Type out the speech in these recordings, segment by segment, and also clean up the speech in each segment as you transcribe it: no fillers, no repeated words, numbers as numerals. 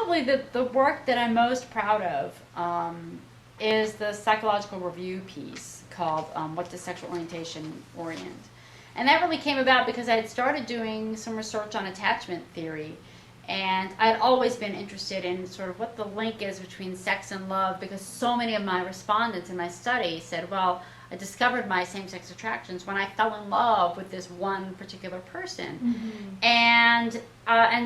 probably the work that I'm most proud of is the psychological review piece called What Does Sexual Orientation Orient? And that really came about because I had started doing some research on attachment theory, and I had always been interested in sort of what the link is between sex and love, because so many of my respondents in my study said, well, I discovered my same-sex attractions when I fell in love with this one particular person. Mm-hmm. And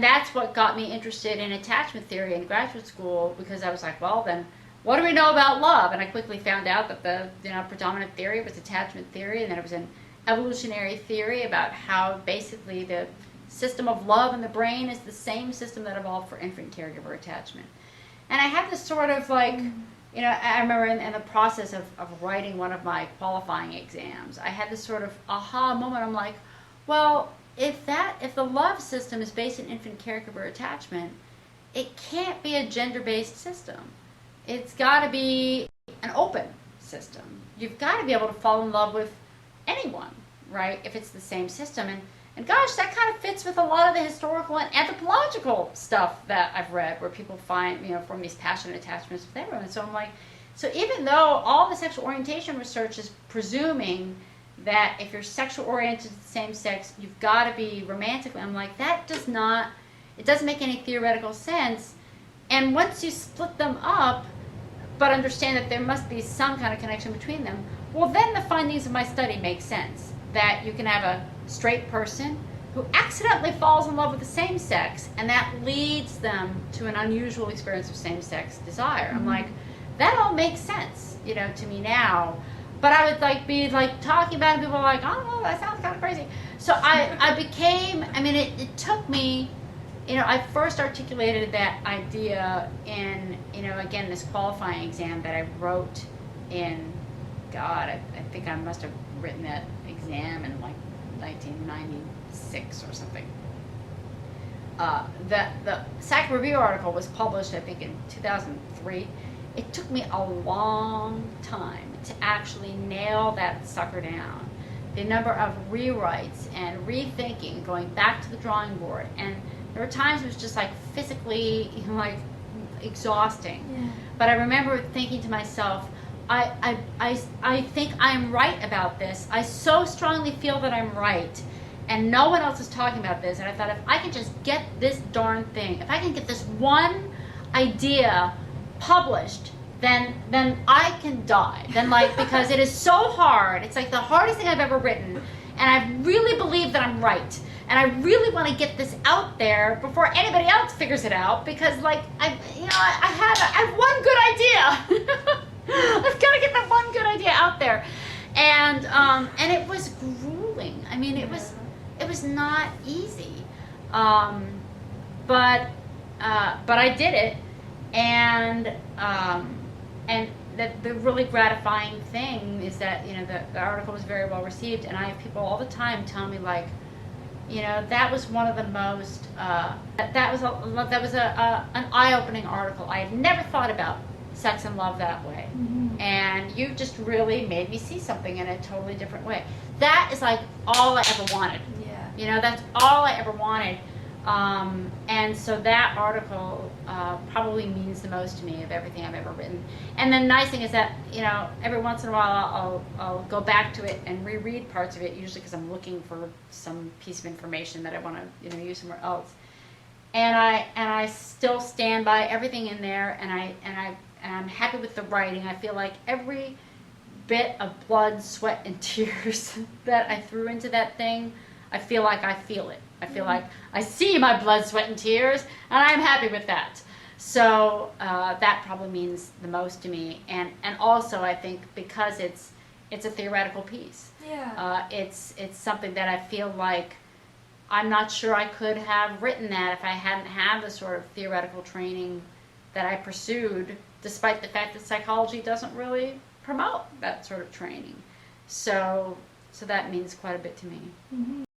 that's what got me interested in attachment theory in graduate school, because I was like, well, then what do we know about love? And I quickly found out that the predominant theory was attachment theory, and then it was an evolutionary theory about how basically the system of love in the brain is the same system that evolved for infant caregiver attachment. And I had this sort of like, I remember in the process of writing one of my qualifying exams, I had this sort of aha moment. I'm like, well, if the love system is based in infant caregiver attachment, it can't be a gender-based system. It's got to be an open system. You've got to be able to fall in love with anyone, right, if it's the same system. And gosh, that kind of fits with a lot of the historical and anthropological stuff that I've read, where people find, from these passionate attachments with everyone. And so I'm like, so even though all the sexual orientation research is presuming that if you're sexual oriented to the same sex, you've got to be romantically, I'm like, it doesn't make any theoretical sense. And once you split them up, but understand that there must be some kind of connection between them, well, then the findings of my study make sense. That you can have a straight person who accidentally falls in love with the same sex, and that leads them to an unusual experience of same-sex desire. Mm-hmm. I'm like, that all makes sense, to me now. But I would be talking about it, and people are like, oh, that sounds kind of crazy. So I became, it took me, I first articulated that idea in, again, this qualifying exam that I wrote in, God, I think I must have written that exam in 1996 or something. The Psych Review article was published, I think, in 2003. It took me a long time to actually nail that sucker down. The number of rewrites and rethinking, going back to the drawing board, and there were times it was just physically exhausting. Yeah. But I remember thinking to myself, I think I'm right about this. I so strongly feel that I'm right, and no one else is talking about this. And I thought, if I can just get this darn thing, if I can get this one idea published, then I can die. Then because it is so hard. It's the hardest thing I've ever written, and I really believe that I'm right. And I really want to get this out there before anybody else figures it out, because I have one good idea. I've got to get that one good idea out there, and it was grueling. It was not easy, but I did it, and the really gratifying thing is that the article was very well received, and I have people all the time tell me that was one of the most that was an eye-opening article. I had never thought about sex and love that way. Mm-hmm. And you just really made me see something in a totally different way. That is all I ever wanted. Yeah. That's all I ever wanted. And so that article probably means the most to me of everything I've ever written. And the nice thing is that, every once in a while I'll go back to it and reread parts of it, usually because I'm looking for some piece of information that I want to, use somewhere else. And I still stand by everything in there, and I'm happy with the writing. I feel like every bit of blood, sweat, and tears that I threw into that thing, I feel like I feel it. I feel like I see my blood, sweat, and tears, and I'm happy with that. So that probably means the most to me. And also, I think, because it's a theoretical piece. Yeah. It's something that I feel like I'm not sure I could have written that if I hadn't had the sort of theoretical training that I pursued, despite the fact that psychology doesn't really promote that sort of training. So that means quite a bit to me. Mm-hmm.